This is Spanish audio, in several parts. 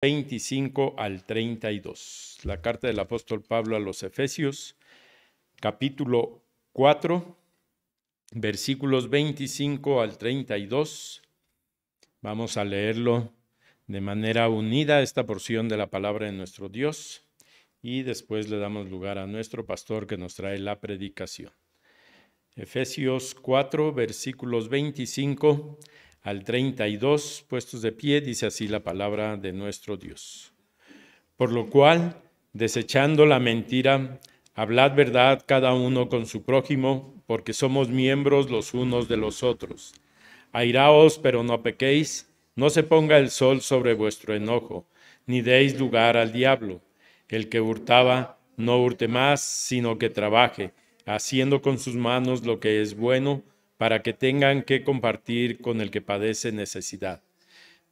25 al 32. La carta del apóstol Pablo a los Efesios, capítulo 4, versículos 25 al 32. Vamos a leerlo de manera unida, esta porción de la palabra de nuestro Dios, y después le damos lugar a nuestro pastor que nos trae la predicación. Efesios 4, versículos 25 al 32, puestos de pie, dice así la palabra de nuestro Dios. Por lo cual, desechando la mentira, hablad verdad cada uno con su prójimo, porque somos miembros los unos de los otros. Airaos, pero no pequéis, no se ponga el sol sobre vuestro enojo, ni deis lugar al diablo. El que hurtaba, no hurte más, sino que trabaje, haciendo con sus manos lo que es bueno, para que tengan que compartir con el que padece necesidad.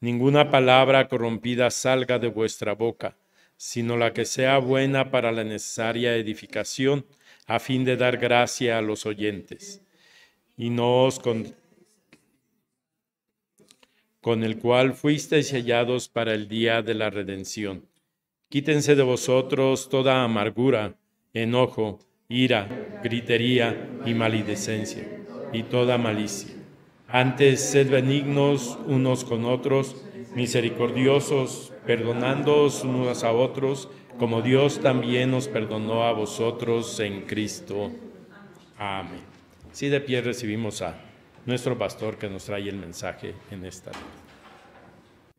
Ninguna palabra corrompida salga de vuestra boca, sino la que sea buena para la necesaria edificación, a fin de dar gracia a los oyentes. Y no os con el cual fuisteis sellados para el día de la redención. Quítense de vosotros toda amargura, enojo, ira, gritería y maledicencia, y toda malicia. Antes, sed benignos unos con otros, misericordiosos, perdonándoos unos a otros, como Dios también os perdonó a vosotros en Cristo. Amén. Sí, de pie recibimos a nuestro pastor que nos trae el mensaje en esta noche.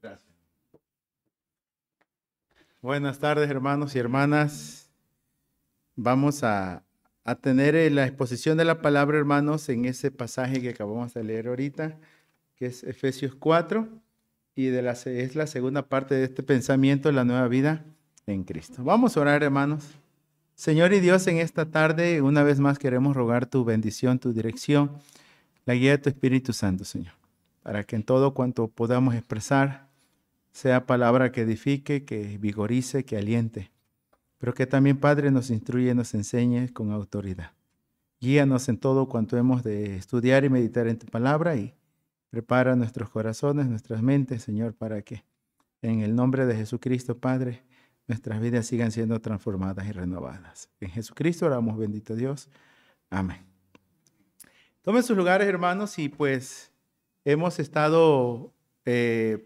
Gracias. Buenas tardes, hermanos y hermanas. Vamos a tener la exposición de la palabra, hermanos, en ese pasaje que acabamos de leer ahorita, que es Efesios 4, y es la segunda parte de este pensamiento, la nueva vida en Cristo. Vamos a orar, hermanos. Señor y Dios, en esta tarde, una vez más queremos rogar tu bendición, tu dirección, la guía de tu Espíritu Santo, Señor, para que en todo cuanto podamos expresar sea palabra que edifique, que vigorice, que aliente, pero que también, Padre, nos instruye, nos enseñe con autoridad. Guíanos en todo cuanto hemos de estudiar y meditar en tu palabra y prepara nuestros corazones, nuestras mentes, Señor, para que en el nombre de Jesucristo, Padre, nuestras vidas sigan siendo transformadas y renovadas. En Jesucristo oramos, bendito Dios. Amén. Tomen sus lugares, hermanos, y pues hemos estado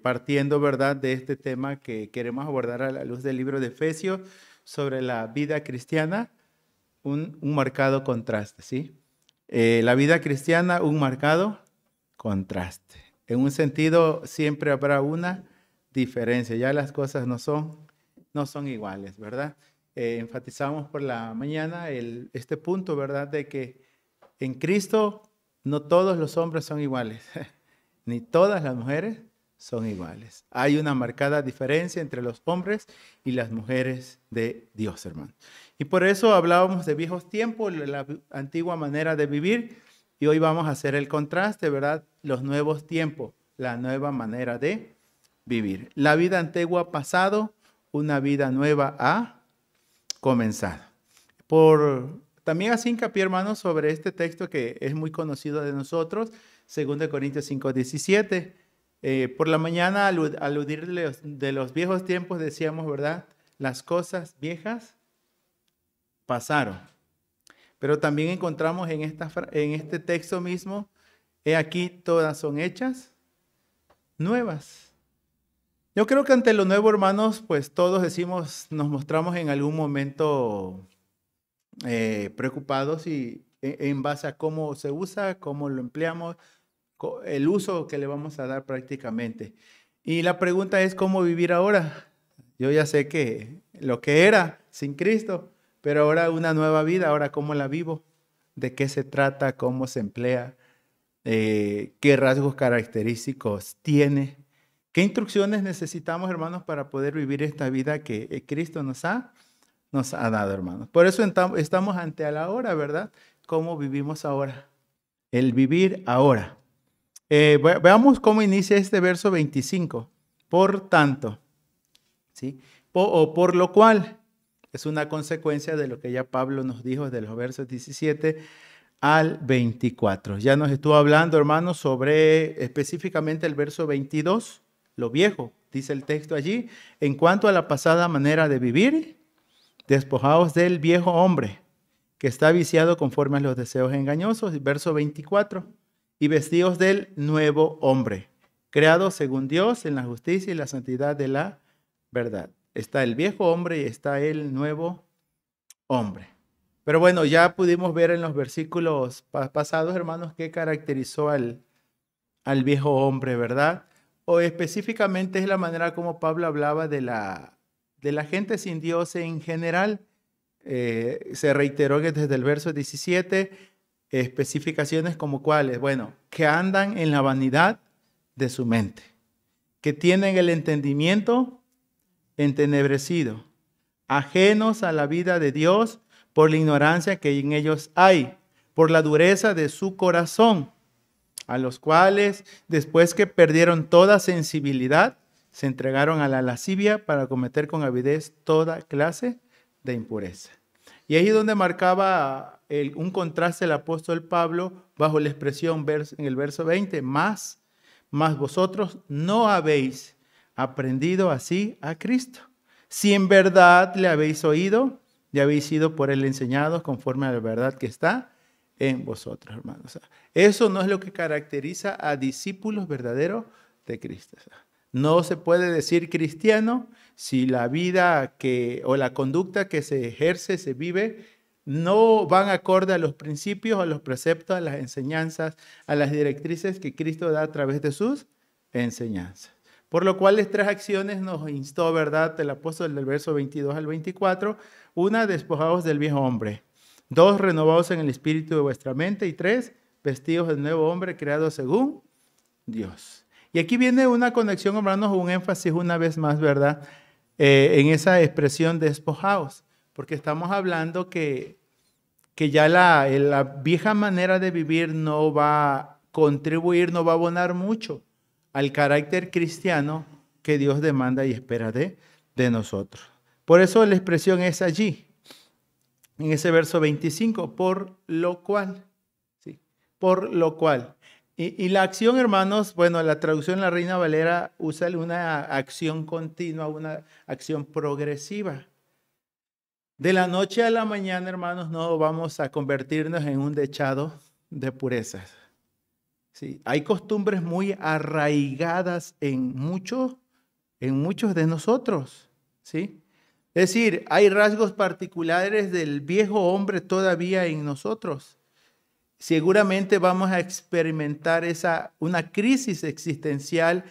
partiendo, ¿verdad?, de este tema que queremos abordar a la luz del libro de Efesios sobre la vida cristiana, un marcado contraste, ¿sí? La vida cristiana, un marcado contraste. En un sentido, siempre habrá una diferencia. Ya las cosas no son iguales, ¿verdad? Enfatizamos por la mañana este punto, ¿verdad?, de que en Cristo no todos los hombres son iguales, ni todas las mujeres son iguales. Hay una marcada diferencia entre los hombres y las mujeres de Dios, hermano. Y por eso hablábamos de viejos tiempos, la antigua manera de vivir, y hoy vamos a hacer el contraste, ¿verdad? Los nuevos tiempos, la nueva manera de vivir. La vida antigua ha pasado, una vida nueva ha comenzado. También así hincapié, hermanos, sobre este texto que es muy conocido de nosotros, 2 Corintios 5:17. Por la mañana, al aludir de los viejos tiempos, decíamos, ¿verdad? Las cosas viejas pasaron. Pero también encontramos en este texto mismo, he aquí todas son hechas nuevas. Yo creo que ante lo nuevo, hermanos, pues todos nos mostramos en algún momento preocupados y en base a cómo se usa, cómo lo empleamos, el uso que le vamos a dar prácticamente. Y la pregunta es, ¿cómo vivir ahora? Yo ya sé que lo que era sin Cristo, pero ahora una nueva vida, ahora cómo la vivo, de qué se trata, cómo se emplea, qué rasgos característicos tiene, qué instrucciones necesitamos, hermanos, para poder vivir esta vida que Cristo nos ha dado, hermanos. Por eso estamos ante a la hora, ¿verdad? ¿Cómo vivimos ahora? El vivir ahora. Veamos cómo inicia este verso 25. Por tanto, ¿sí? Por lo cual, es una consecuencia de lo que ya Pablo nos dijo de los versos 17 al 24. Ya nos estuvo hablando, hermanos, sobre específicamente el verso 22, lo viejo, dice el texto allí, en cuanto a la pasada manera de vivir, despojaos del viejo hombre, que está viciado conforme a los deseos engañosos, verso 24, y vestidos del nuevo hombre, creado según Dios en la justicia y la santidad de la verdad. Está el viejo hombre y está el nuevo hombre. Pero bueno, ya pudimos ver en los versículos pasados, hermanos, qué caracterizó al viejo hombre, ¿verdad? O específicamente es la manera como Pablo hablaba de la gente sin Dios en general. Se reiteró que desde el verso 17, especificaciones como cuáles, bueno, que andan en la vanidad de su mente, que tienen el entendimiento entenebrecido, ajenos a la vida de Dios por la ignorancia que en ellos hay, por la dureza de su corazón, a los cuales, después que perdieron toda sensibilidad, se entregaron a la lascivia para cometer con avidez toda clase de impureza. Y ahí es donde marcaba un contraste el apóstol Pablo bajo la expresión en el verso 20, más vosotros no habéis aprendido así a Cristo. Si en verdad le habéis oído y habéis sido por él enseñados conforme a la verdad que está en vosotros, hermanos. Eso no es lo que caracteriza a discípulos verdaderos de Cristo. No se puede decir cristiano si la vida o la conducta que se ejerce, se vive, no van acorde a los principios, a los preceptos, a las enseñanzas, a las directrices que Cristo da a través de sus enseñanzas. Por lo cual, 3 acciones nos instó, ¿verdad?, el apóstol del verso 22 al 24. 1, despojados del viejo hombre. 2, renovados en el espíritu de vuestra mente. Y 3, vestidos del nuevo hombre creado según Dios. Y aquí viene una conexión, hermanos, un énfasis una vez más, ¿verdad?, en esa expresión despojados. Porque estamos hablando que ya la vieja manera de vivir no va a contribuir, no va a abonar mucho al carácter cristiano que Dios demanda y espera de nosotros. Por eso la expresión es allí, en ese verso 25, por lo cual. ¿Sí? Por lo cual. Y la acción, hermanos, bueno, la traducción La Reina Valera usa una acción continua, una acción progresiva. De la noche a la mañana, hermanos, no vamos a convertirnos en un dechado de purezas. Sí, hay costumbres muy arraigadas en muchos de nosotros, ¿sí? Es decir, hay rasgos particulares del viejo hombre todavía en nosotros. Seguramente vamos a experimentar una crisis existencial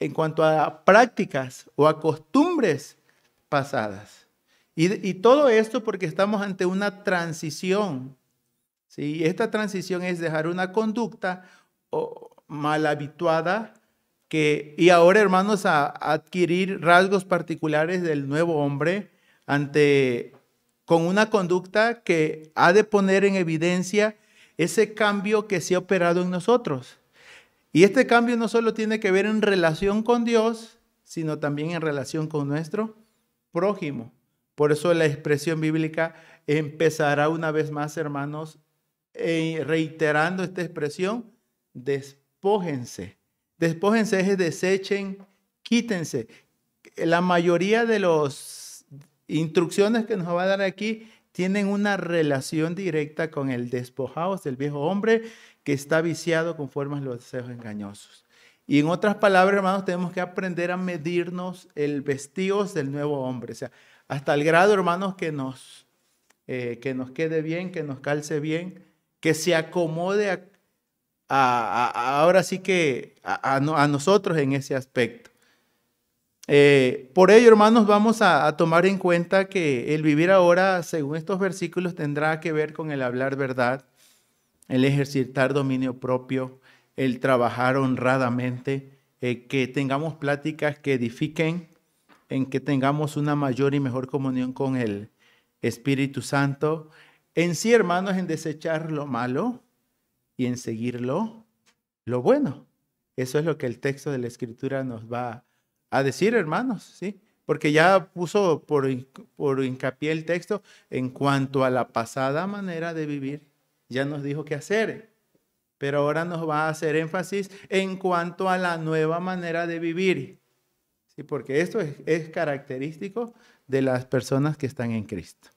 en cuanto a prácticas o a costumbres pasadas. Y todo esto porque estamos ante una transición. ¿Sí? Esta transición es dejar una conducta mal habituada y ahora, hermanos, a adquirir rasgos particulares del nuevo hombre con una conducta que ha de poner en evidencia ese cambio que se ha operado en nosotros. Y este cambio no solo tiene que ver en relación con Dios, sino también en relación con nuestro prójimo. Por eso la expresión bíblica empezará una vez más, hermanos, reiterando esta expresión: despójense. Despójense es desechen, quítense. La mayoría de las instrucciones que nos va a dar aquí tienen una relación directa con el despojaos del viejo hombre que está viciado conforme a los deseos engañosos. Y en otras palabras, hermanos, tenemos que aprender a medirnos el vestidos del nuevo hombre. O sea, hasta el grado, hermanos, que nos quede bien, que nos calce bien, que se acomode ahora sí que a nosotros en ese aspecto. Por ello, hermanos, vamos a tomar en cuenta que el vivir ahora, según estos versículos, tendrá que ver con el hablar verdad, el ejercitar dominio propio, el trabajar honradamente, que tengamos pláticas que edifiquen, en que tengamos una mayor y mejor comunión con el Espíritu Santo. En sí, hermanos, en desechar lo malo y en seguir lo bueno. Eso es lo que el texto de la Escritura nos va a decir, hermanos, ¿sí? Porque ya puso por hincapié el texto en cuanto a la pasada manera de vivir, ya nos dijo qué hacer, pero ahora nos va a hacer énfasis en cuanto a la nueva manera de vivir, ¿sí? Porque esto es característico de las personas que están en Cristo.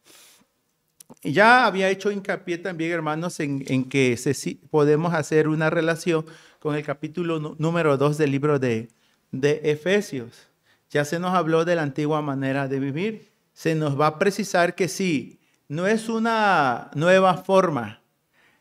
Y ya había hecho hincapié también, hermanos, en que podemos hacer una relación con el capítulo número 2 del libro de Efesios. Ya se nos habló de la antigua manera de vivir. Se nos va a precisar que sí, no es una nueva forma,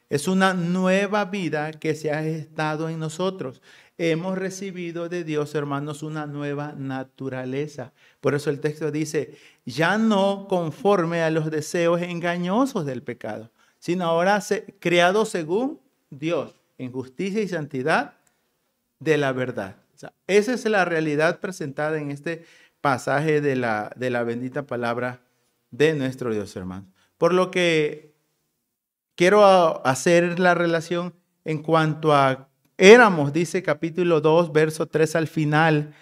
es una nueva vida que se ha gestado en nosotros. Hemos recibido de Dios, hermanos, una nueva naturaleza. Por eso el texto dice, ya no conforme a los deseos engañosos del pecado, sino ahora creado según Dios, en justicia y santidad de la verdad. O sea, esa es la realidad presentada en este pasaje de la bendita palabra de nuestro Dios, hermano. Por lo que quiero hacer la relación en cuanto a éramos, dice capítulo 2, verso 3 al final,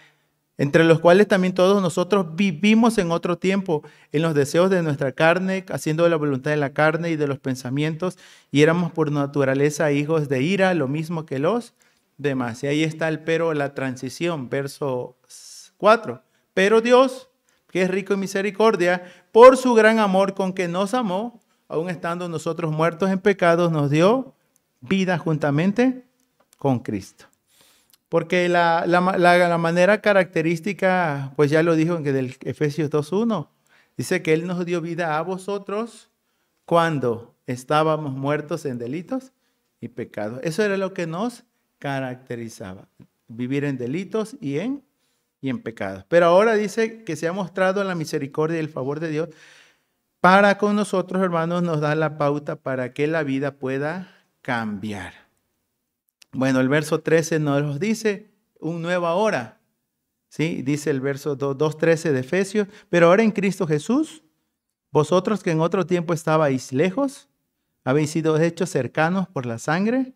entre los cuales también todos nosotros vivimos en otro tiempo, en los deseos de nuestra carne, haciendo la voluntad de la carne y de los pensamientos, y éramos por naturaleza hijos de ira, lo mismo que los demás. Y ahí está el pero, la transición, verso 4. Pero Dios, que es rico en misericordia, por su gran amor con que nos amó, aun estando nosotros muertos en pecados, nos dio vida juntamente con Cristo. Porque la manera característica, pues ya lo dijo en del Efesios 2:1, dice que Él nos dio vida a vosotros cuando estábamos muertos en delitos y pecados. Eso era lo que nos caracterizaba, vivir en delitos y en pecados. Pero ahora dice que se ha mostrado la misericordia y el favor de Dios para con nosotros, hermanos, nos da la pauta para que la vida pueda cambiar. Bueno, el verso 13 nos dice un nueva hora. ¿Sí? Dice el verso 2:13 de Efesios, pero ahora en Cristo Jesús, vosotros que en otro tiempo estabais lejos, habéis sido hechos cercanos por la sangre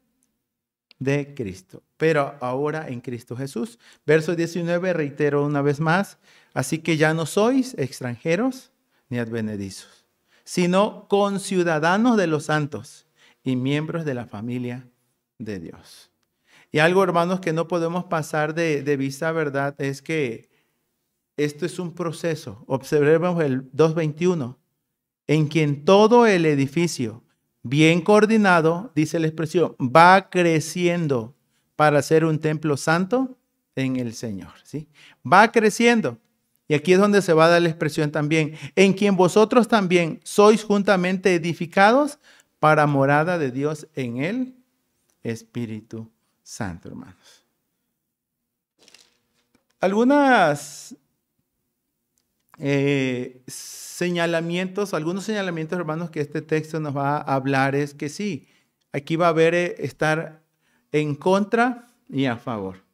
de Cristo. Pero ahora en Cristo Jesús. Verso 19, reitero una vez más, así que ya no sois extranjeros ni advenedizos, sino conciudadanos de los santos y miembros de la familia de Dios. Y algo, hermanos, que no podemos pasar de vista, ¿verdad? Es que esto es un proceso. Observemos el 2:21, en quien todo el edificio, bien coordinado, dice la expresión, va creciendo para ser un templo santo en el Señor, ¿sí? Va creciendo. Y aquí es donde se va a dar la expresión también, en quien vosotros también sois juntamente edificados para morada de Dios en el Espíritu Santo, hermanos. Algunos señalamientos, hermanos, que este texto nos va a hablar es que sí, aquí va a haber estar en contra y a favor.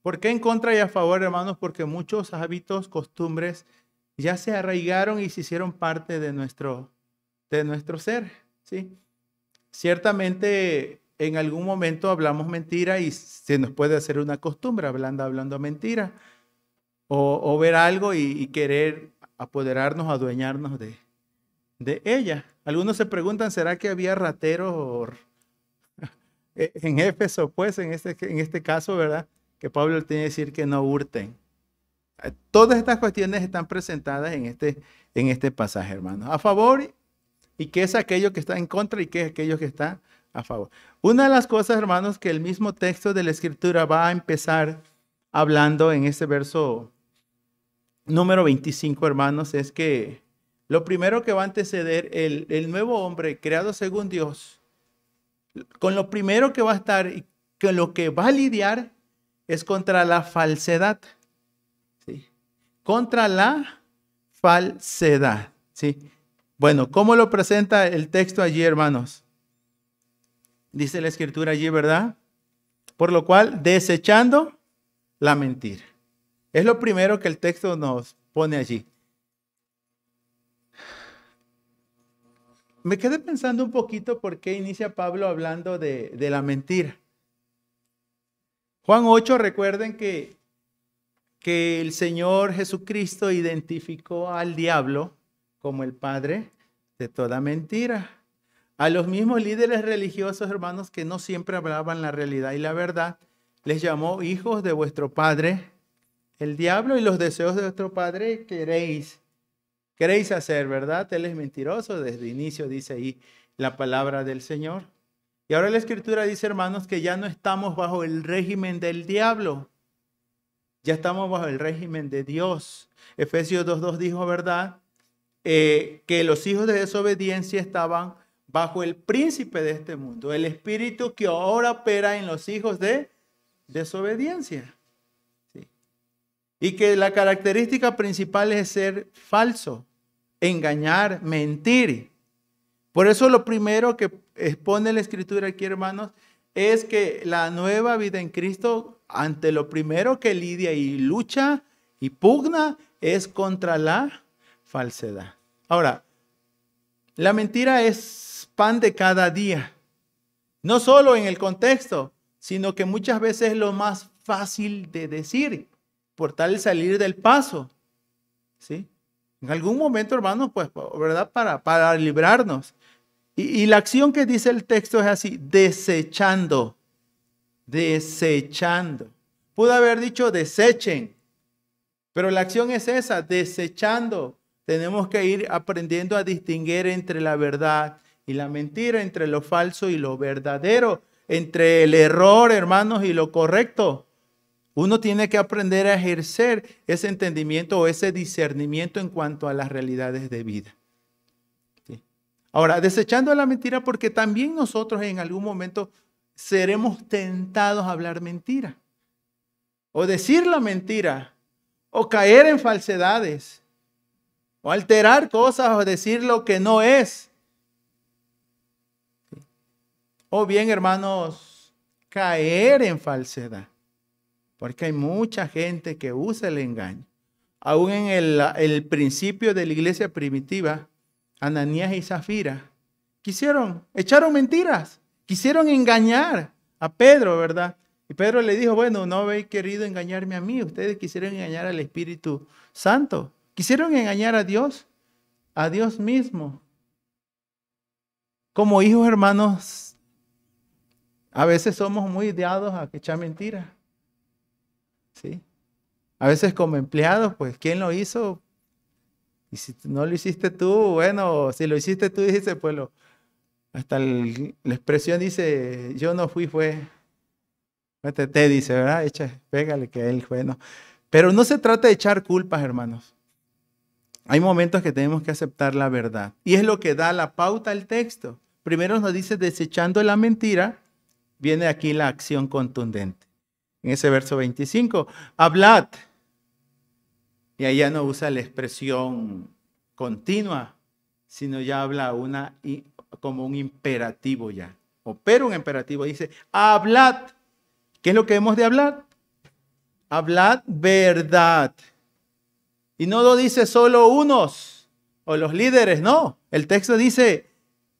¿Por qué en contra y a favor, hermanos? Porque muchos hábitos, costumbres ya se arraigaron y se hicieron parte de nuestro ser, ¿sí? Ciertamente en algún momento hablamos mentira y se nos puede hacer una costumbre hablando mentira o ver algo y querer apoderarnos, adueñarnos de ella. Algunos se preguntan, ¿será que había rateros en Éfeso? Pues en este caso, ¿verdad? Que Pablo tiene que decir que no hurten. Todas estas cuestiones están presentadas en este pasaje, hermanos. A favor, y qué es aquello que está en contra y qué es aquello que está a favor. Una de las cosas, hermanos, que el mismo texto de la Escritura va a empezar hablando en este verso número 25, hermanos, es que lo primero que va a anteceder el nuevo hombre creado según Dios, con lo primero que va a estar y con lo que va a lidiar es contra la falsedad. ¿Sí? Contra la falsedad. ¿Sí? Bueno, ¿cómo lo presenta el texto allí, hermanos? Dice la Escritura allí, ¿verdad? Por lo cual, desechando la mentira. Es lo primero que el texto nos pone allí. Me quedé pensando un poquito por qué inicia Pablo hablando de la mentira. Juan 8, recuerden que el Señor Jesucristo identificó al diablo como el padre de toda mentira. A los mismos líderes religiosos, hermanos, que no siempre hablaban la realidad y la verdad, les llamó hijos de vuestro padre, el diablo y los deseos de vuestro padre queréis hacer, ¿verdad? Él es mentiroso, desde el inicio dice ahí la palabra del Señor. Y ahora la Escritura dice, hermanos, que ya no estamos bajo el régimen del diablo, ya estamos bajo el régimen de Dios. Efesios 2:2 dijo, ¿verdad? Que los hijos de desobediencia estaban bajo el príncipe de este mundo, el espíritu que ahora opera en los hijos de desobediencia. ¿Sí? Y que la característica principal es ser falso, engañar, mentir. Por eso lo primero que expone la Escritura aquí, hermanos, es que la nueva vida en Cristo, ante lo primero que lidia y lucha y pugna, es contra la falsedad. Ahora, la mentira es pan de cada día. No solo en el contexto, sino que muchas veces es lo más fácil de decir, por tal salir del paso. ¿Sí? En algún momento, hermanos, pues, ¿verdad? Para librarnos. Y la acción que dice el texto es así, desechando. Desechando. Pudo haber dicho desechen, pero la acción es esa, desechando. Tenemos que ir aprendiendo a distinguir entre la verdad y la mentira, entre lo falso y lo verdadero, entre el error, hermanos, y lo correcto. Uno tiene que aprender a ejercer ese entendimiento o ese discernimiento en cuanto a las realidades de vida. ¿Sí? Ahora, desechando la mentira, porque también nosotros en algún momento seremos tentados a hablar mentira, o decir la mentira, o caer en falsedades, o alterar cosas, o decir lo que no es. ¿Sí? O bien, hermanos, caer en falsedad. Porque hay mucha gente que usa el engaño. Aún en el principio de la iglesia primitiva, Ananías y Zafira echaron mentiras, quisieron engañar a Pedro, ¿verdad? Y Pedro le dijo, bueno, no habéis querido engañarme a mí, ustedes quisieron engañar al Espíritu Santo, quisieron engañar a Dios mismo. Como hijos, hermanos, a veces somos muy dados a echar mentiras. ¿Sí? A veces como empleados, pues, ¿quién lo hizo? Y si no lo hiciste tú, bueno, si lo hiciste tú, dice, pues, hasta la expresión dice, yo no fui, fue, te dice, ¿verdad? Pégale que él fue, no. Pero no se trata de echar culpas, hermanos. Hay momentos que tenemos que aceptar la verdad. Y es lo que da la pauta al texto. Primero nos dice, desechando la mentira, viene aquí la acción contundente. En ese verso 25, hablad. Y ahí ya no usa la expresión continua, sino ya habla como un imperativo ya. Opera un imperativo, dice, hablad. ¿Qué es lo que hemos de hablar? Hablad verdad. Y no lo dice solo unos o los líderes, no. El texto dice,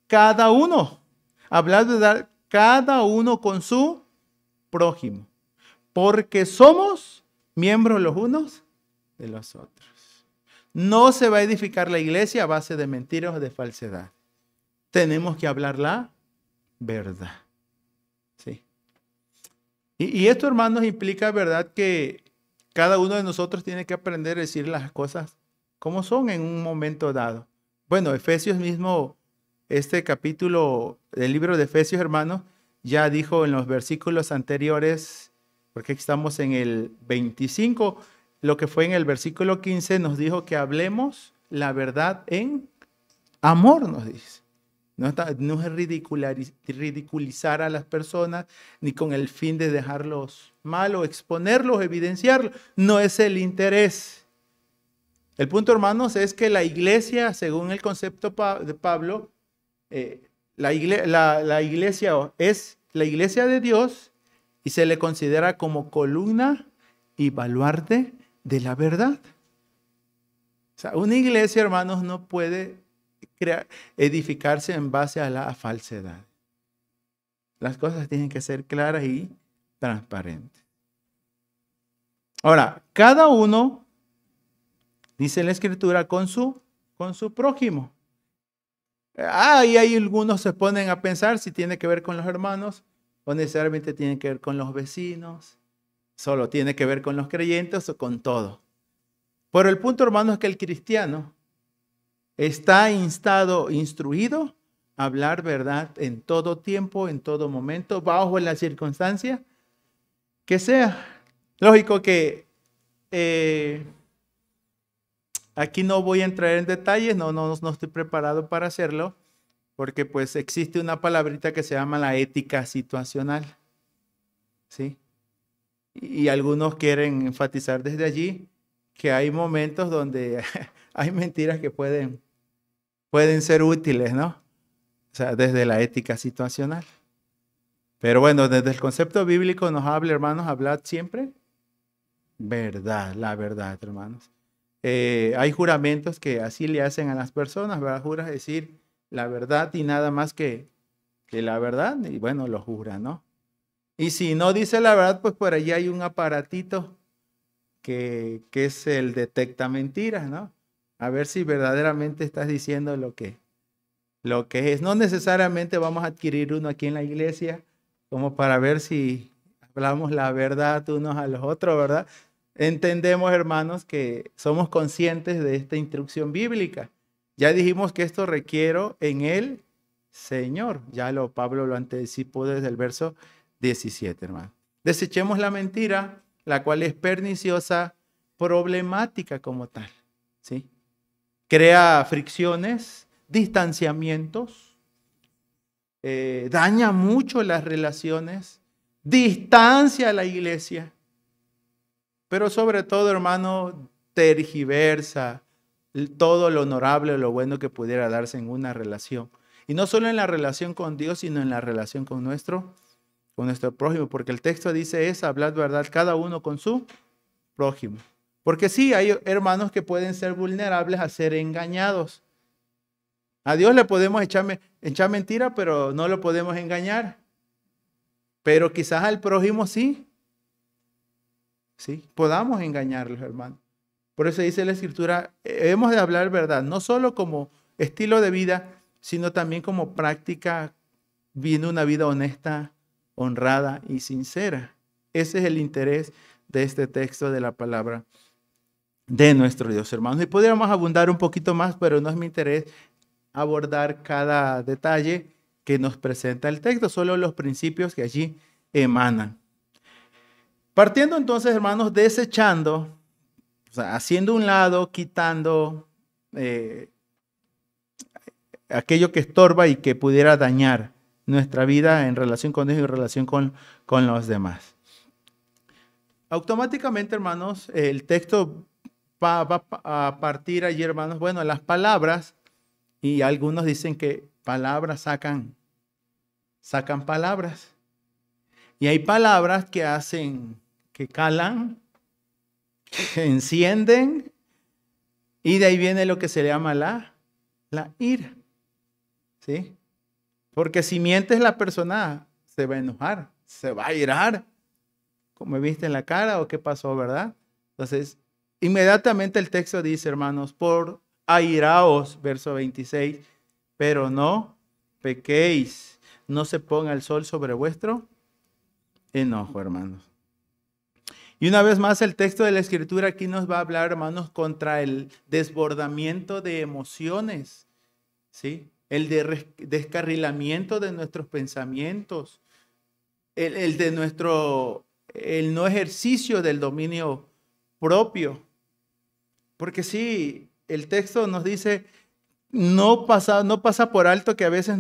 cada uno. Hablad verdad, cada uno con su prójimo. Porque somos miembros los unos de los otros. No se va a edificar la iglesia a base de mentiras o de falsedad. Tenemos que hablar la verdad. ¿Sí? Y esto, hermanos, implica, ¿verdad?, que cada uno de nosotros tiene que aprender a decir las cosas como son en un momento dado. Bueno, Efesios mismo, este capítulo del libro de Efesios, hermanos, ya dijo en los versículos anteriores, porque estamos en el 25, lo que fue en el versículo 15 nos dijo que hablemos la verdad en amor, nos dice. No es ridiculizar a las personas, ni con el fin de dejarlos mal o exponerlos, evidenciarlos. No es el interés. El punto, hermanos, es que la iglesia, según el concepto de Pablo, la iglesia es la iglesia de Dios, y se le considera como columna y baluarte de la verdad. O sea, una iglesia, hermanos, no puede edificarse en base a la falsedad. Las cosas tienen que ser claras y transparentes. Ahora, cada uno, dice la Escritura, con su prójimo. Y ahí algunos se ponen a pensar si tiene que ver con los hermanos o necesariamente tiene que ver con los vecinos. solo tiene que ver con los creyentes o con todo. Pero el punto, hermano, es que el cristiano está instruido a hablar verdad en todo tiempo, en todo momento, bajo la circunstancia que sea. Lógico que aquí no voy a entrar en detalles, no estoy preparado para hacerlo, porque pues existe una palabrita que se llama la ética situacional, ¿sí? Y algunos quieren enfatizar desde allí que hay momentos donde hay mentiras que pueden ser útiles, ¿no? O sea, desde la ética situacional. Pero bueno, desde el concepto bíblico nos habla, hermanos, hablad siempre verdad, la verdad, hermanos. Hay juramentos que así le hacen a las personas, ¿verdad? Juras decir la verdad y nada más que la verdad, y bueno, lo jura, ¿no? Y si no dice la verdad, pues por allí hay un aparatito que es el detecta mentiras, ¿no? A ver si verdaderamente estás diciendo lo que es. No necesariamente vamos a adquirir uno aquí en la iglesia como para ver si hablamos la verdad unos a los otros, ¿verdad? Entendemos, hermanos, que somos conscientes de esta instrucción bíblica. Ya dijimos que esto requiero en el Señor. Pablo lo anticipó desde el verso 17, hermano. Desechemos la mentira, la cual es perniciosa, problemática como tal, ¿sí? Crea fricciones, distanciamientos, daña mucho las relaciones, distancia a la iglesia, pero sobre todo, hermano, tergiversa todo lo honorable, lo bueno que pudiera darse en una relación. Y no solo en la relación con Dios, sino en la relación con nuestro prójimo, porque el texto dice es hablad verdad cada uno con su prójimo. Porque sí, hay hermanos que pueden ser vulnerables a ser engañados. A Dios le podemos echar mentira, pero no lo podemos engañar. Pero quizás al prójimo sí. Sí, podamos engañarlos, hermanos. Por eso dice la Escritura, hemos de hablar verdad, no solo como estilo de vida, sino también como práctica, viviendo una vida honesta, honrada y sincera. Ese es el interés de este texto de la palabra de nuestro Dios, hermanos. Y podríamos abundar un poquito más, pero no es mi interés abordar cada detalle que nos presenta el texto, solo los principios que allí emanan. Partiendo entonces, hermanos, desechando, o sea, haciendo un lado, quitando aquello que estorba y que pudiera dañar nuestra vida en relación con Dios y en relación con los demás. Automáticamente, hermanos, el texto va a partir allí, hermanos, bueno, las palabras, y algunos dicen que palabras sacan palabras. Y hay palabras que hacen, que calan, que encienden, y de ahí viene lo que se llama la ira. ¿Sí? Porque si mientes, la persona se va a enojar, se va a irar. ¿Cómo me viste en la cara o qué pasó, verdad? Entonces, inmediatamente el texto dice, hermanos, por airaos, verso 26, pero no pequéis, no se ponga el sol sobre vuestro enojo, hermanos. Y una vez más, el texto de la Escritura aquí nos va a hablar, hermanos, contra el desbordamiento de emociones, ¿sí? El descarrilamiento de nuestros pensamientos, el no ejercicio del dominio propio. Porque sí, el texto nos dice, no pasa por alto que a veces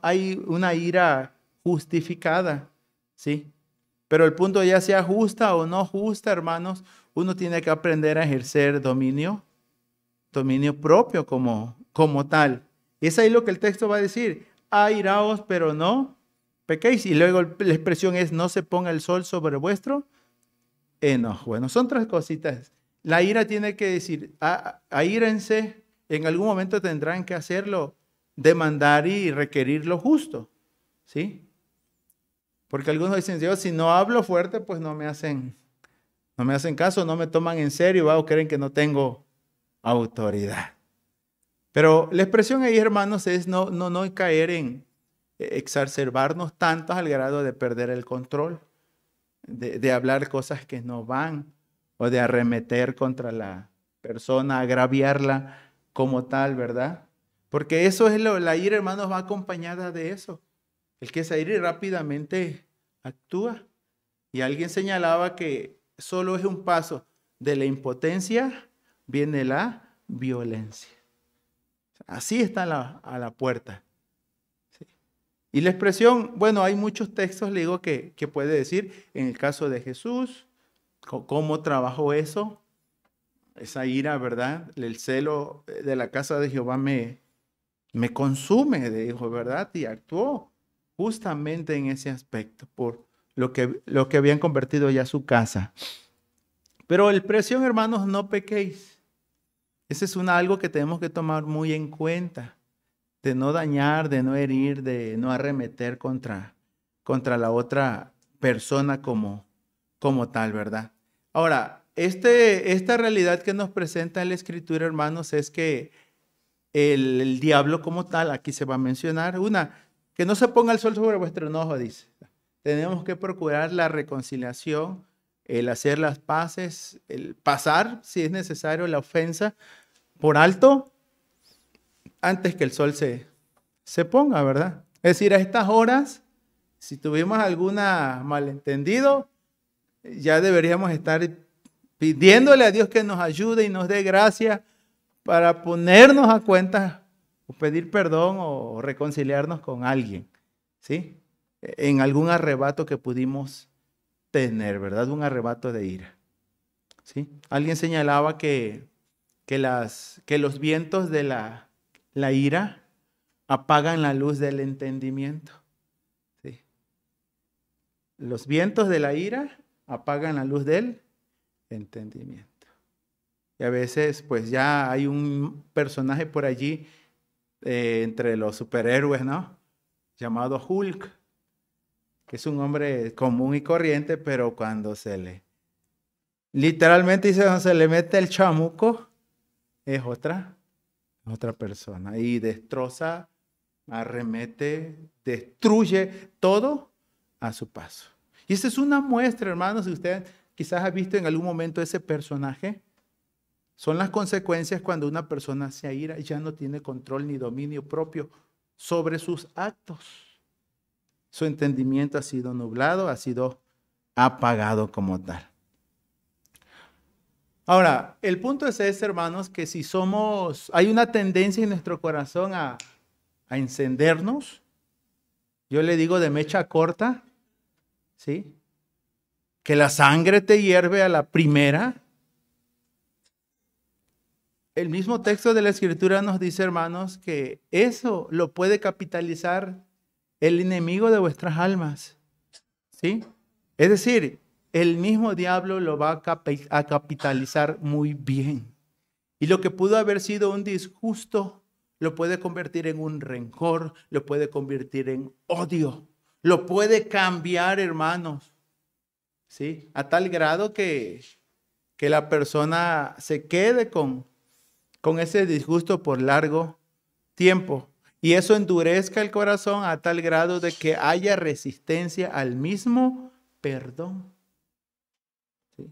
hay una ira justificada, ¿sí? Pero el punto ya sea justa o no justa, hermanos, uno tiene que aprender a ejercer dominio propio como tal. Es ahí lo que el texto va a decir, airaos, pero no pequéis. Y luego la expresión es, no se ponga el sol sobre vuestro enojo. Bueno, son tres cositas. La ira tiene que decir, aírense, en algún momento tendrán que hacerlo, demandar y requerir lo justo, ¿sí? Porque algunos dicen, yo si no hablo fuerte, pues no me hacen caso, no me toman en serio, o creen que no tengo autoridad. Pero la expresión ahí, hermanos, es no caer en exacerbarnos tanto al grado de perder el control. de hablar cosas que no van, o de arremeter contra la persona, agraviarla como tal, ¿verdad? Porque eso es la ira, hermanos, va acompañada de eso. El que se ira rápidamente actúa. Y alguien señalaba que solo es un paso de la impotencia, viene la violencia. Así está a la puerta. ¿Sí? Y la expresión, bueno, hay muchos textos, le digo, que puede decir, en el caso de Jesús, cómo trabajó eso, esa ira, ¿verdad? El celo de la casa de Jehová me consume, dijo, ¿verdad? Y actuó justamente en ese aspecto, por lo que habían convertido ya su casa. Pero el presión, hermanos, no pequéis. Ese es algo que tenemos que tomar muy en cuenta, de no dañar, de no herir, de no arremeter contra la otra persona como tal, ¿verdad? Ahora, esta realidad que nos presenta la Escritura, hermanos, es que el diablo como tal, aquí se va a mencionar, que no se ponga el sol sobre vuestro enojo, dice. Tenemos que procurar la reconciliación, el hacer las paces, el pasar, si es necesario, la ofensa por alto antes que el sol se ponga, ¿verdad? Es decir, a estas horas, si tuvimos algún malentendido, ya deberíamos estar pidiéndole a Dios que nos ayude y nos dé gracia para ponernos a cuenta o pedir perdón o reconciliarnos con alguien, ¿sí? En algún arrebato que pudimos tener, ¿verdad? Un arrebato de ira, ¿sí? Alguien señalaba que los vientos de la ira apagan la luz del entendimiento, ¿sí? Los vientos de la ira apagan la luz del entendimiento. Y a veces, pues ya hay un personaje por allí entre los superhéroes, ¿no? Llamado Hulk, que es un hombre común y corriente, pero cuando literalmente dice, cuando se le mete el chamuco, es otra persona. Y destroza, arremete, destruye todo a su paso. Y esta es una muestra, hermanos, si usted quizás ha visto en algún momento ese personaje. Son las consecuencias cuando una persona se aira y ya no tiene control ni dominio propio sobre sus actos. Su entendimiento ha sido nublado, ha sido apagado como tal. Ahora, el punto es ese, hermanos, que si hay una tendencia en nuestro corazón a encendernos, yo le digo de mecha corta, ¿sí? Que la sangre te hierve a la primera. El mismo texto de la Escritura nos dice, hermanos, que eso lo puede capitalizar el enemigo de vuestras almas, ¿sí? Es decir, el mismo diablo lo va a capitalizar muy bien. Y lo que pudo haber sido un disgusto, lo puede convertir en un rencor, lo puede convertir en odio, lo puede cambiar, hermanos, ¿sí? A tal grado que la persona se quede con ese disgusto por largo tiempo. Y eso endurezca el corazón a tal grado de que haya resistencia al mismo perdón. ¿Sí?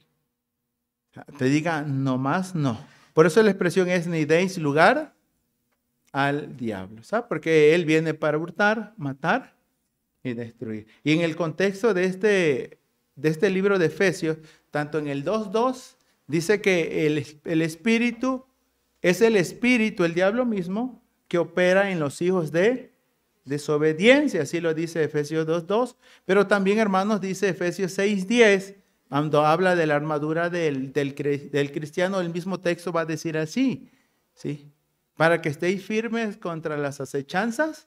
Te diga, no más no. Por eso la expresión es ni deis lugar al diablo. ¿Sabes? Porque él viene para hurtar, matar y destruir. Y en el contexto de este libro de Efesios, tanto en el 2:2, dice que el espíritu es el espíritu, el diablo mismo, que opera en los hijos de desobediencia. Así lo dice Efesios 2:2. Pero también, hermanos, dice Efesios 6:10, cuando habla de la armadura del cristiano, el mismo texto va a decir así, ¿sí? Para que estéis firmes contra las acechanzas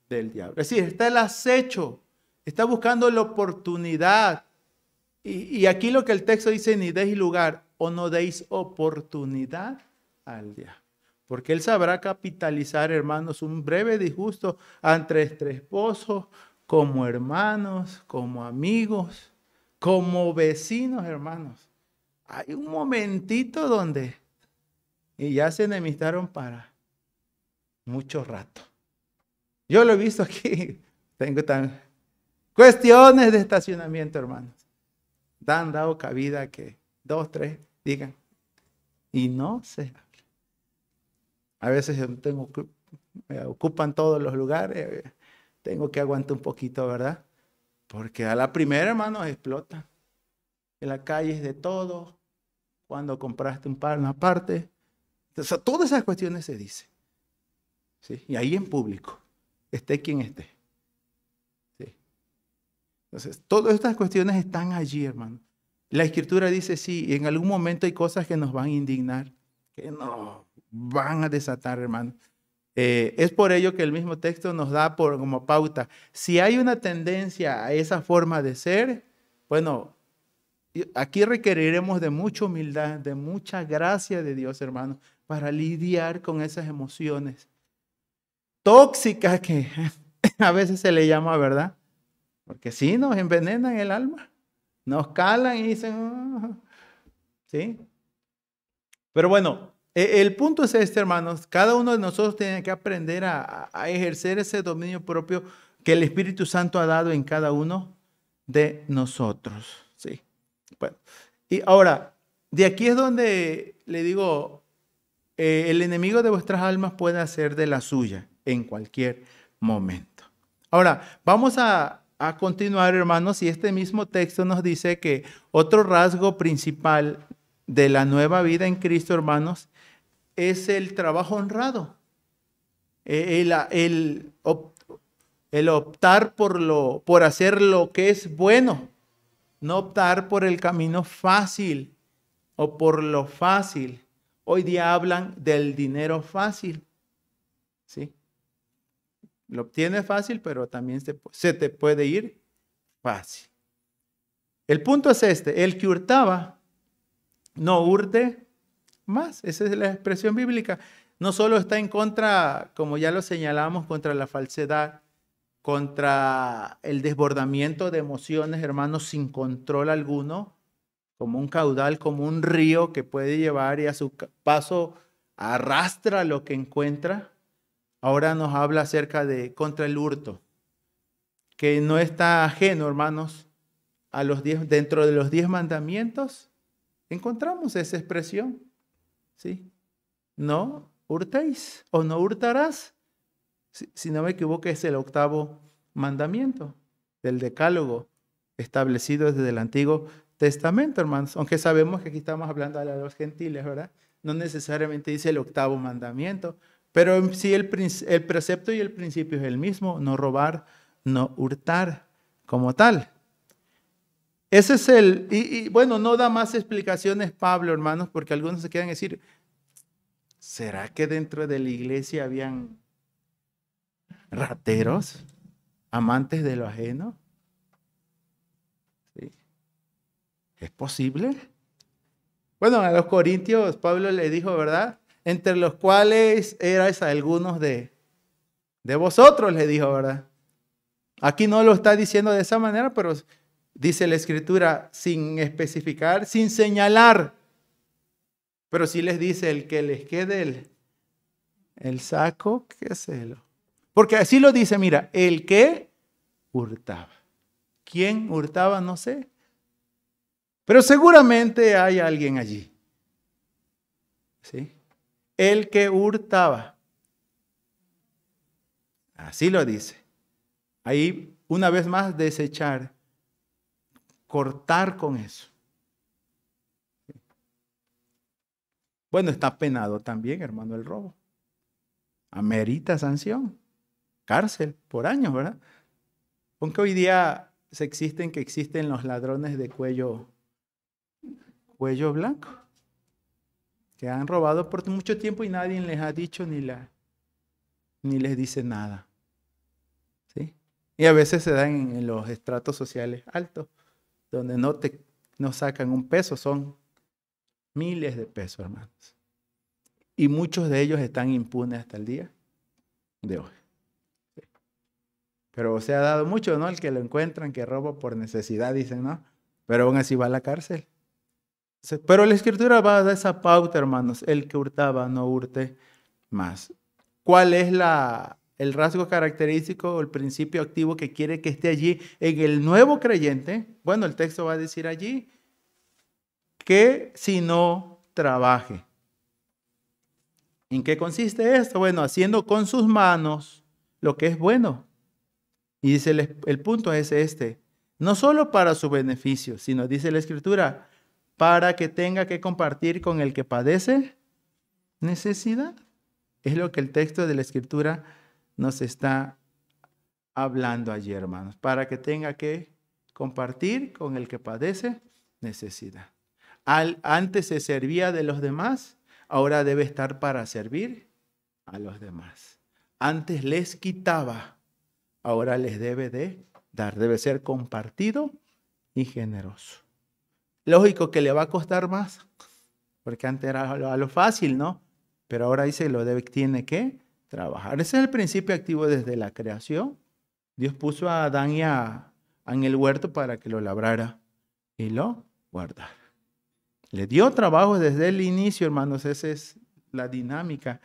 del diablo. Es decir, está el acecho, está buscando la oportunidad. Y aquí lo que el texto dice, ni deis lugar o no deis oportunidad al diablo. Porque él sabrá capitalizar, hermanos, un breve disgusto entre esposos, como hermanos, como amigos, como vecinos, hermanos. Hay un momentito donde y ya se enemistaron para mucho rato. Yo lo he visto aquí. Tengo cuestiones de estacionamiento, hermanos. han dado cabida a que 2, 3 digan. Y no se habla. A veces me ocupan todos los lugares, tengo que aguantar un poquito, ¿verdad? Porque a la primera, hermanos, explota. En la calle es de todo. Cuando compraste un par, una parte. Entonces, todas esas cuestiones se dicen. ¿Sí? Y ahí en público, esté quien esté. ¿Sí? Entonces, todas estas cuestiones están allí, hermano. La Escritura dice, sí, en algún momento hay cosas que nos van a indignar, que nos van a desatar, hermano. Es por ello que el mismo texto nos da como pauta. Si hay una tendencia a esa forma de ser, bueno, aquí requeriremos de mucha humildad, de mucha gracia de Dios, hermano, para lidiar con esas emociones tóxicas que a veces se le llama, ¿verdad? Porque sí, nos envenenan el alma, nos calan y dicen, "Oh", ¿sí? Pero bueno, el punto es este, hermanos, cada uno de nosotros tiene que aprender a ejercer ese dominio propio que el Espíritu Santo ha dado en cada uno de nosotros, ¿sí? Bueno, y ahora, de aquí es donde le digo, el enemigo de vuestras almas puede hacer de la suya en cualquier momento. Ahora, vamos a continuar, hermanos, y este mismo texto nos dice que otro rasgo principal de la nueva vida en Cristo, hermanos, es el trabajo honrado. El optar por hacer lo que es bueno, no optar por el camino fácil o por lo fácil. Hoy día hablan del dinero fácil, ¿sí? Lo obtienes fácil, pero también se te puede ir fácil. El punto es este, el que hurtaba, no hurte más. Esa es la expresión bíblica. No solo está en contra, como ya lo señalamos, contra la falsedad, contra el desbordamiento de emociones, hermanos, sin control alguno, como un caudal, como un río que puede llevar y a su paso arrastra lo que encuentra. Ahora nos habla acerca de contra el hurto, que no está ajeno, hermanos, a dentro de los 10 mandamientos. Encontramos esa expresión, ¿sí? No hurtéis o no hurtarás. Si no me equivoco, es el 8º mandamiento del decálogo establecido desde el Antiguo Testamento, hermanos. Aunque sabemos que aquí estamos hablando a los gentiles, ¿verdad? No necesariamente dice el 8º mandamiento, pero sí el precepto y el principio es el mismo: no robar, no hurtar como tal. Ese es y bueno, no da más explicaciones Pablo, hermanos, porque algunos se quedan a decir, ¿será que dentro de la iglesia habían rateros, amantes de lo ajeno? ¿Sí? ¿Es posible? Bueno, a los corintios Pablo le dijo, ¿verdad? Entre los cuales erais algunos de vosotros, le dijo, ¿verdad? Aquí no lo está diciendo de esa manera, pero dice la Escritura sin especificar, sin señalar. Pero sí les dice, el que les quede el saco, qué celo. Porque así lo dice, mira, el que hurtaba. ¿Quién hurtaba? No sé. Pero seguramente hay alguien allí. ¿Sí? El que hurtaba. Así lo dice. Ahí, una vez más, desechar. Cortar con eso. Bueno, está penado también, hermano, el robo. Amerita sanción. Cárcel por años, ¿verdad? Aunque hoy día existen los ladrones de cuello blanco, que han robado por mucho tiempo y nadie les ha dicho ni les dice nada. ¿Sí? Y a veces se dan en los estratos sociales altos, donde no sacan un peso, son miles de pesos, hermanos. Y muchos de ellos están impunes hasta el día de hoy. ¿Sí? Pero se ha dado mucho, ¿no? El que lo encuentran, que roba por necesidad, dicen, ¿no? Pero aún así va a la cárcel. Pero la Escritura va a dar esa pauta, hermanos. El que hurtaba, no hurte más. ¿Cuál es el rasgo característico o el principio activo que quiere que esté allí en el nuevo creyente? Bueno, el texto va a decir allí, que si no trabaje. ¿En qué consiste esto? Bueno, haciendo con sus manos lo que es bueno. Y dice el punto es este, no solo para su beneficio, sino dice la Escritura, para que tenga que compartir con el que padece necesidad. Es lo que el texto de la Escritura nos está hablando allí, hermanos, para que tenga que compartir con el que padece necesidad. Antes se servía de los demás, ahora debe estar para servir a los demás. Antes les quitaba, ahora les debe de dar. Debe ser compartido y generoso. Lógico que le va a costar más, porque antes era a lo fácil, ¿no? Pero ahora dice tiene que trabajar. Ese es el principio activo desde la creación. Dios puso a Adán y en el huerto para que lo labrara y lo guardara. Le dio trabajo desde el inicio, hermanos. Esa es la dinámica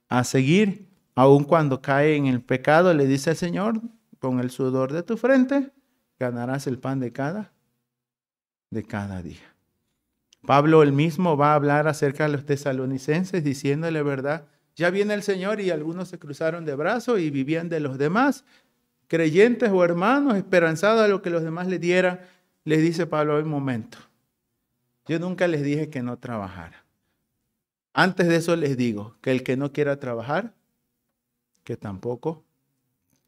a seguir. Aun cuando cae en el pecado, le dice al Señor, con el sudor de tu frente, ganarás el pan de cada día. Pablo él mismo va a hablar acerca de los tesalonicenses, diciéndole verdad. Ya viene el Señor y algunos se cruzaron de brazos y vivían de los demás. Creyentes o hermanos, esperanzados a lo que los demás les dieran, les dice Pablo, un momento. Yo nunca les dije que no trabajara. Antes de eso les digo que el que no quiera trabajar, que tampoco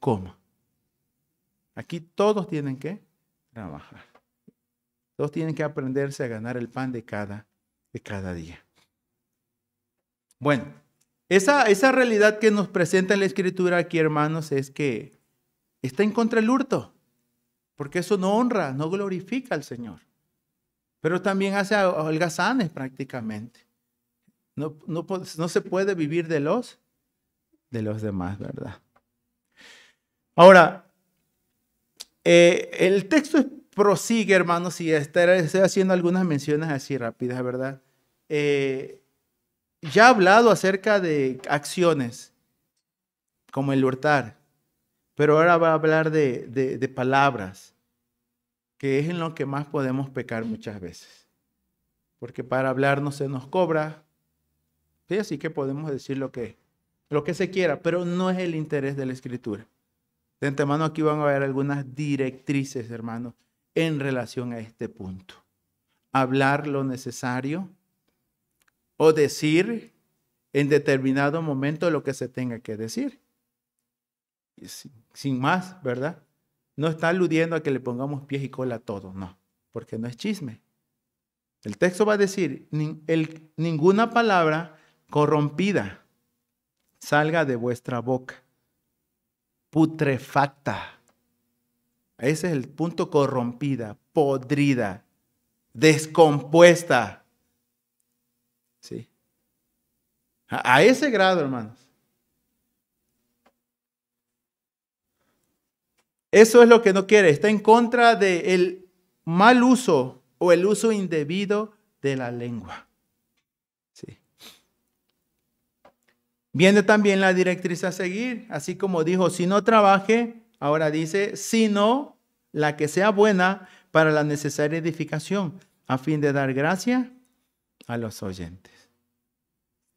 coma. Aquí todos tienen que trabajar. Todos tienen que aprenderse a ganar el pan de cada día. Bueno, esa realidad que nos presenta la Escritura aquí, hermanos, es que está en contra del hurto, porque eso no honra, no glorifica al Señor. Pero también hace holgazanes prácticamente. No se puede vivir de los demás, ¿verdad? Ahora, el texto prosigue, hermanos, y estoy haciendo algunas menciones así rápidas, ¿verdad? Ya ha hablado acerca de acciones, como el hurtar, pero ahora va a hablar de palabras, que es en lo que más podemos pecar muchas veces. Porque para hablar no se nos cobra, ¿sí? Así que podemos decir lo que se quiera, pero no es el interés de la Escritura. De antemano aquí van a haber algunas directrices, hermanos, en relación a este punto. Hablar lo necesario o decir en determinado momento lo que se tenga que decir. Sin más, ¿verdad? No está aludiendo a que le pongamos pies y cola a todo, no, porque no es chisme. El texto va a decir, ninguna palabra corrompida salga de vuestra boca, putrefacta. Ese es el punto, corrompida, podrida, descompuesta. ¿Sí? A ese grado, hermanos. Eso es lo que no quiere. Está en contra del mal uso o el uso indebido de la lengua. Sí. Viene también la directriz a seguir, así como dijo, si no trabaje, ahora dice, sino la que sea buena para la necesaria edificación, a fin de dar gracia a los oyentes.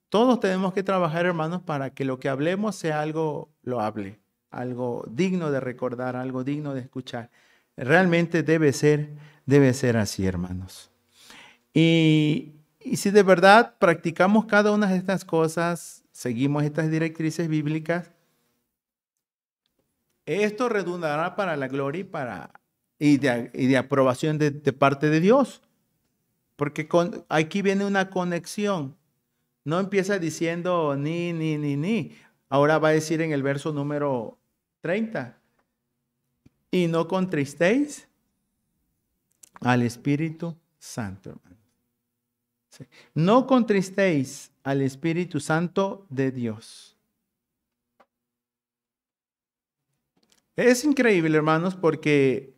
Todos tenemos que trabajar, hermanos, para que lo que hablemos sea algo loable, algo digno de recordar, algo digno de escuchar. Realmente debe ser así, hermanos. Y si de verdad practicamos cada una de estas cosas, seguimos estas directrices bíblicas, esto redundará para la gloria y de aprobación de parte de Dios. Porque aquí viene una conexión. No empieza diciendo ni. Ahora va a decir en el verso número 30. Y no contristéis al Espíritu Santo, hermano. Sí. No contristéis al Espíritu Santo de Dios. Es increíble, hermanos, porque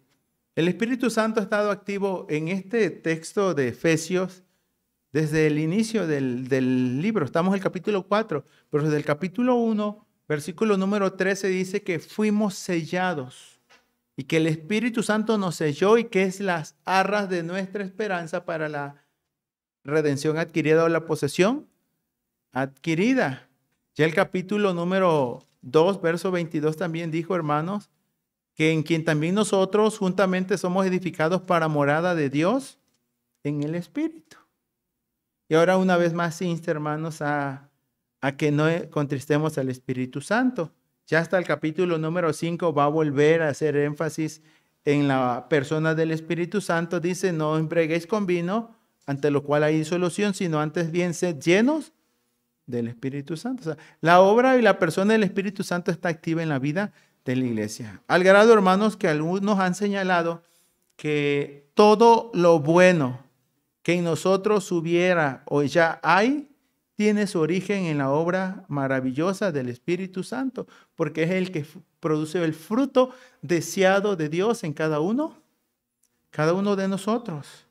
el Espíritu Santo ha estado activo en este texto de Efesios desde el inicio del libro. Estamos en el capítulo 4, pero desde el capítulo 1, versículo número 13 dice que fuimos sellados y que el Espíritu Santo nos selló y que es las arras de nuestra esperanza para la redención adquirida o la posesión adquirida. Ya el capítulo número 2, verso 22 también dijo, hermanos, que en quien también nosotros juntamente somos edificados para morada de Dios en el Espíritu. Y ahora una vez más insta, hermanos, a que no contristemos al Espíritu Santo. Ya hasta el capítulo número 5 va a volver a hacer énfasis en la persona del Espíritu Santo. Dice, no embriaguéis con vino, ante lo cual hay disolución, sino antes bien sed llenos del Espíritu Santo. O sea, la obra y la persona del Espíritu Santo está activa en la vida de la iglesia. Al grado, hermanos, que algunos han señalado que todo lo bueno que en nosotros hubiera o ya hay, tiene su origen en la obra maravillosa del Espíritu Santo, porque es el que produce el fruto deseado de Dios en cada uno de nosotros.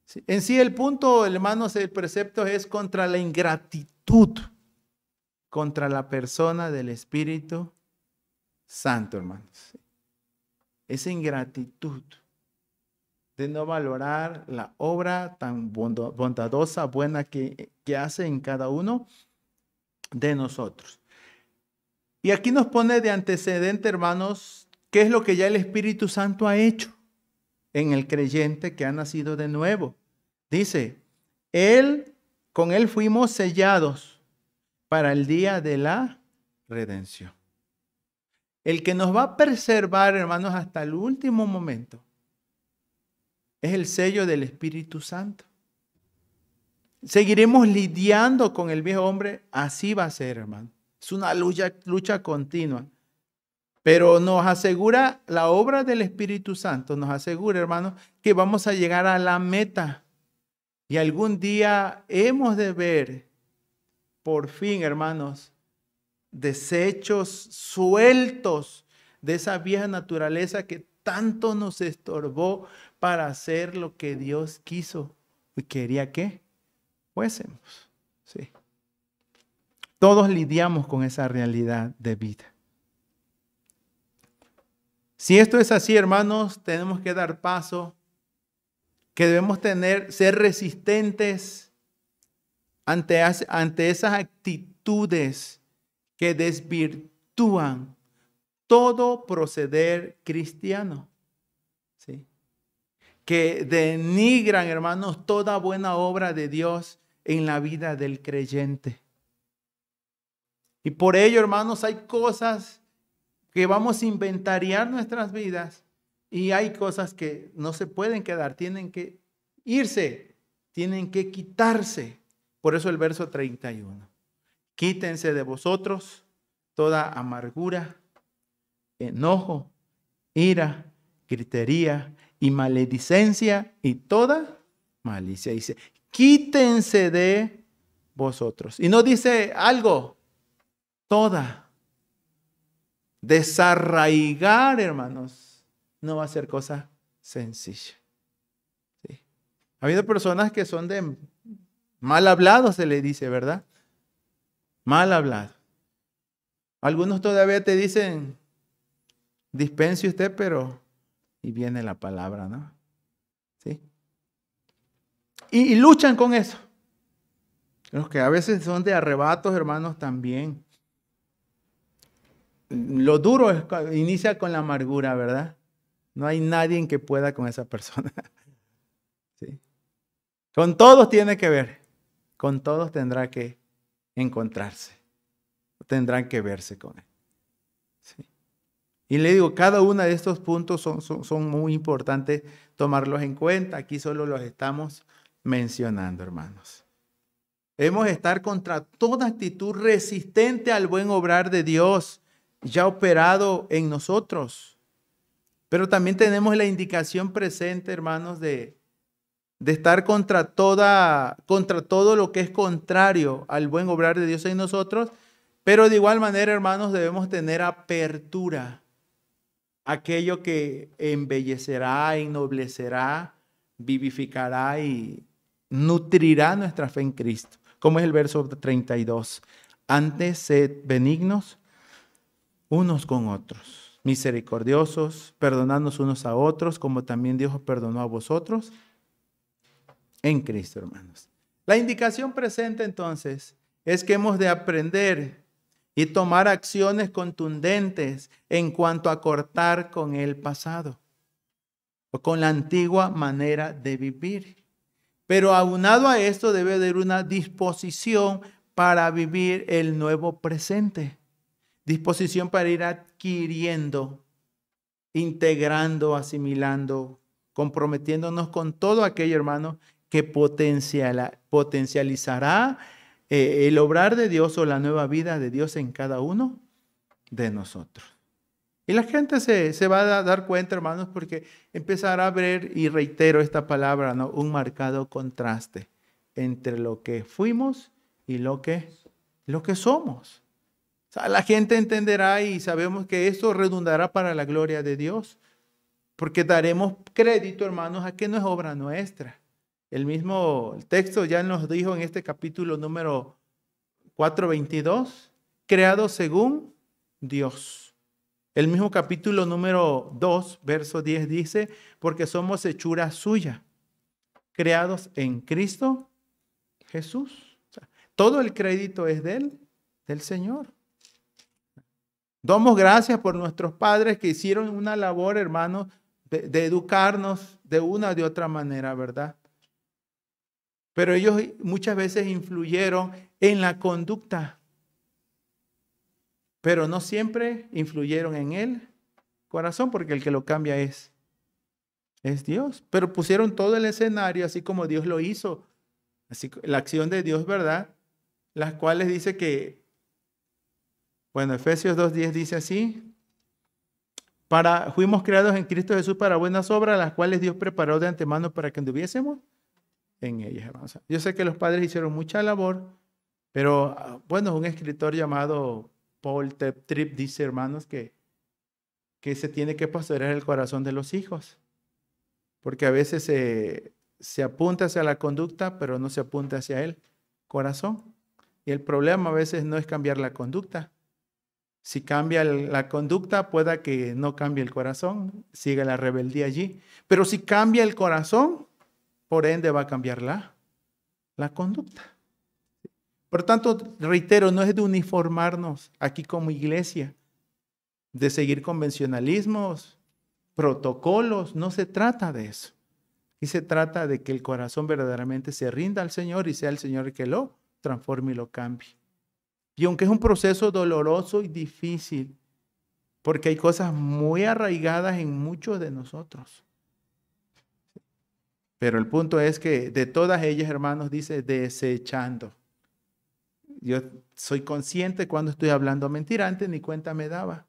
Sí. En sí el punto, hermanos, el precepto es contra la ingratitud, contra la persona del Espíritu Santo, hermanos. Esa ingratitud de no valorar la obra tan bondadosa, buena que hace en cada uno de nosotros. Y aquí nos pone de antecedente, hermanos, qué es lo que ya el Espíritu Santo ha hecho en el creyente que ha nacido de nuevo. Dice, con él fuimos sellados para el día de la redención. El que nos va a preservar, hermanos, hasta el último momento es el sello del Espíritu Santo. Seguiremos lidiando con el viejo hombre, así va a ser, hermano. Es una lucha continua. Pero nos asegura la obra del Espíritu Santo, nos asegura, hermanos, que vamos a llegar a la meta. Y algún día hemos de ver, por fin, hermanos, desechos sueltos de esa vieja naturaleza que tanto nos estorbó para hacer lo que Dios quiso y quería que fuésemos. Sí. Todos lidiamos con esa realidad de vida. Si esto es así, hermanos, tenemos que dar paso, que debemos ser resistentes ante esas actitudes que desvirtúan todo proceder cristiano. ¿Sí? Que denigran, hermanos, toda buena obra de Dios en la vida del creyente. Y por ello, hermanos, hay cosas que vamos a inventariar nuestras vidas y hay cosas que no se pueden quedar, tienen que irse, tienen que quitarse. Por eso el verso 31. Quítense de vosotros toda amargura, enojo, ira, gritería y maledicencia y toda malicia. Dice, quítense de vosotros. Y no dice algo, toda. Desarraigar, hermanos, no va a ser cosa sencilla. ¿Sí? Ha habido personas que son de mal hablado, se le dice, ¿verdad? Mal hablado. Algunos todavía te dicen, dispense usted, pero... Y viene la palabra, ¿no? ¿Sí? Y luchan con eso. Los que a veces son de arrebatos, hermanos, también. Lo duro inicia con la amargura, ¿verdad? No hay nadie que pueda con esa persona. ¿Sí? Con todos tiene que ver. Con todos tendrá que encontrarse. Tendrán que verse con él. ¿Sí? Y le digo, cada uno de estos puntos son muy importantes tomarlos en cuenta. Aquí solo los estamos mencionando, hermanos. Debemos estar contra toda actitud resistente al buen obrar de Dios ya operado en nosotros. Pero también tenemos la indicación presente, hermanos, de estar contra todo lo que es contrario al buen obrar de Dios en nosotros. Pero de igual manera, hermanos, debemos tener apertura a aquello que embellecerá, ennoblecerá, vivificará y nutrirá nuestra fe en Cristo. Como es el verso 32. Antes sed benignos unos con otros, misericordiosos, perdonándonos unos a otros, como también Dios os perdonó a vosotros en Cristo, hermanos. La indicación presente entonces es que hemos de aprender y tomar acciones contundentes en cuanto a cortar con el pasado o con la antigua manera de vivir. Pero aunado a esto debe haber una disposición para vivir el nuevo presente. Disposición para ir adquiriendo, integrando, asimilando, comprometiéndonos con todo aquello, hermano, que potencializará el obrar de Dios o la nueva vida de Dios en cada uno de nosotros. Y la gente se va a dar cuenta, hermanos, porque empezará a ver, y reitero esta palabra, ¿no?, un marcado contraste entre lo que fuimos y lo que somos. O sea, la gente entenderá y sabemos que esto redundará para la gloria de Dios, porque daremos crédito, hermanos, a que no es obra nuestra. El mismo texto ya nos dijo en este capítulo número 4:22, creado según Dios. El mismo capítulo número 2, verso 10 dice, porque somos hechura suya, creados en Cristo Jesús. O sea, todo el crédito es del Señor. Damos gracias por nuestros padres que hicieron una labor, hermanos, de educarnos de una o de otra manera, ¿verdad? Pero ellos muchas veces influyeron en la conducta, pero no siempre influyeron en el corazón, porque el que lo cambia es Dios. Pero pusieron todo el escenario así como Dios lo hizo, así la acción de Dios, ¿verdad? Las cuales dice que, bueno, Efesios 2:10 dice así, fuimos creados en Cristo Jesús para buenas obras, las cuales Dios preparó de antemano para que anduviésemos en ellas, hermanos. Yo sé que los padres hicieron mucha labor, pero bueno, un escritor llamado Paul Tripp dice, hermanos, que se tiene que pastorear el corazón de los hijos, porque a veces se apunta hacia la conducta, pero no se apunta hacia el corazón. Y el problema a veces no es cambiar la conducta. Si cambia la conducta, pueda que no cambie el corazón, siga la rebeldía allí. Pero si cambia el corazón, por ende va a cambiar la conducta. Por tanto, reitero, no es de uniformarnos aquí como iglesia, de seguir convencionalismos, protocolos, no se trata de eso. Y se trata de que el corazón verdaderamente se rinda al Señor y sea el Señor el que lo transforme y lo cambie. Y aunque es un proceso doloroso y difícil, porque hay cosas muy arraigadas en muchos de nosotros. Pero el punto es que de todas ellas, hermanos, dice desechando. Yo soy consciente cuando estoy hablando mentira, antes ni cuenta me daba.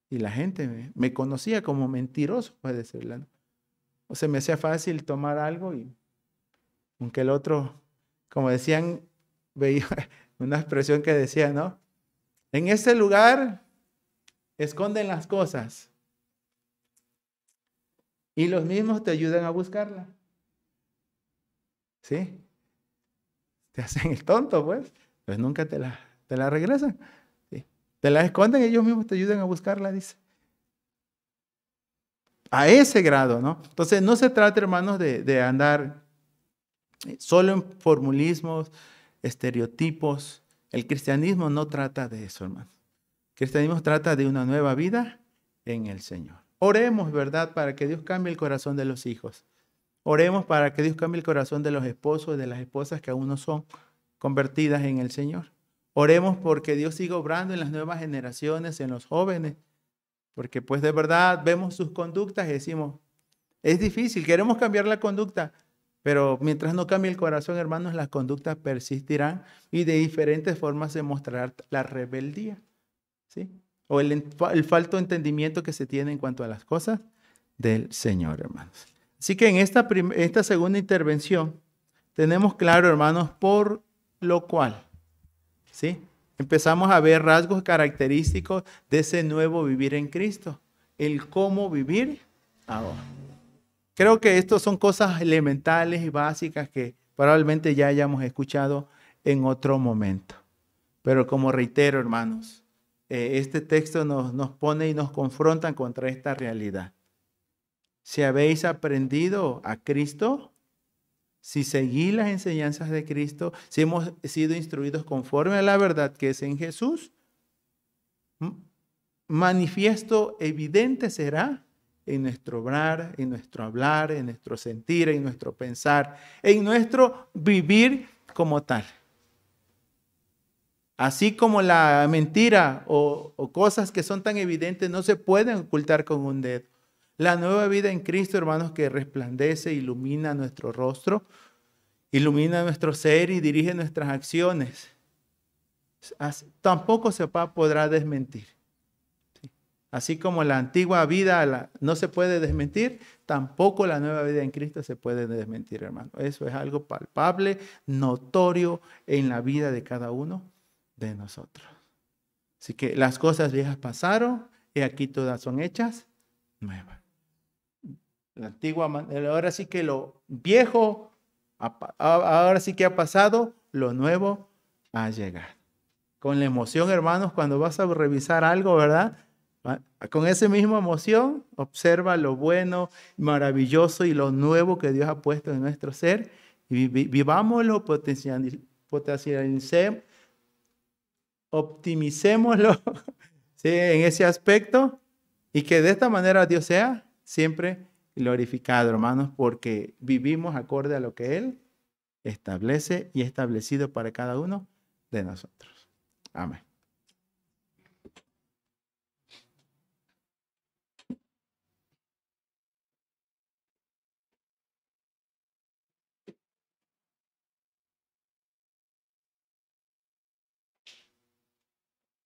Y la gente me conocía como mentiroso, puede ser. ¿No? O sea, me hacía fácil tomar algo y aunque el otro, como decían, veía una expresión que decía, ¿no? En ese lugar esconden las cosas y los mismos te ayudan a buscarla. ¿Sí? Te hacen el tonto, pues nunca te la regresan. ¿Sí? Te la esconden y ellos mismos te ayudan a buscarla, dice. A ese grado, ¿no? Entonces no se trata, hermanos, de andar solo en formulismos, estereotipos. El cristianismo no trata de eso, hermanos. El cristianismo trata de una nueva vida en el Señor. Oremos, ¿verdad?, para que Dios cambie el corazón de los hijos. Oremos para que Dios cambie el corazón de los esposos y de las esposas que aún no son convertidas en el Señor. Oremos porque Dios siga obrando en las nuevas generaciones, en los jóvenes. Porque pues de verdad vemos sus conductas y decimos, es difícil, queremos cambiar la conducta. Pero mientras no cambie el corazón, hermanos, las conductas persistirán y de diferentes formas se mostrará la rebeldía, ¿sí? O el falto entendimiento que se tiene en cuanto a las cosas del Señor, hermanos. Así que en esta segunda intervención tenemos claro, hermanos, por lo cual, ¿sí?, empezamos a ver rasgos característicos de ese nuevo vivir en Cristo, el cómo vivir ahora. Creo que estas son cosas elementales y básicas que probablemente ya hayamos escuchado en otro momento. Pero como reitero, hermanos, este texto nos pone y nos confronta contra esta realidad. Si habéis aprendido a Cristo, si seguí las enseñanzas de Cristo, si hemos sido instruidos conforme a la verdad que es en Jesús, manifiesto, evidente será en nuestro obrar, en nuestro hablar, en nuestro sentir, en nuestro pensar, en nuestro vivir como tal. Así como la mentira o cosas que son tan evidentes no se pueden ocultar con un dedo. La nueva vida en Cristo, hermanos, que resplandece, ilumina nuestro rostro, ilumina nuestro ser y dirige nuestras acciones, tampoco se podrá desmentir. Así como la antigua vida no se puede desmentir, tampoco la nueva vida en Cristo se puede desmentir, hermano. Eso es algo palpable, notorio en la vida de cada uno de nosotros. Así que las cosas viejas pasaron y aquí todas son hechas nuevas. La antigua, ahora sí que lo viejo, ahora sí que ha pasado, lo nuevo ha llegado. Con la emoción, hermanos, cuando vas a revisar algo, ¿verdad? Con esa misma emoción, observa lo bueno, maravilloso y lo nuevo que Dios ha puesto en nuestro ser. Y vivámoslo, potencialicémoslo, optimicémoslo ¿sí? En ese aspecto y que de esta manera Dios sea siempre glorificado, hermanos, porque vivimos acorde a lo que Él establece y establecido para cada uno de nosotros. Amén.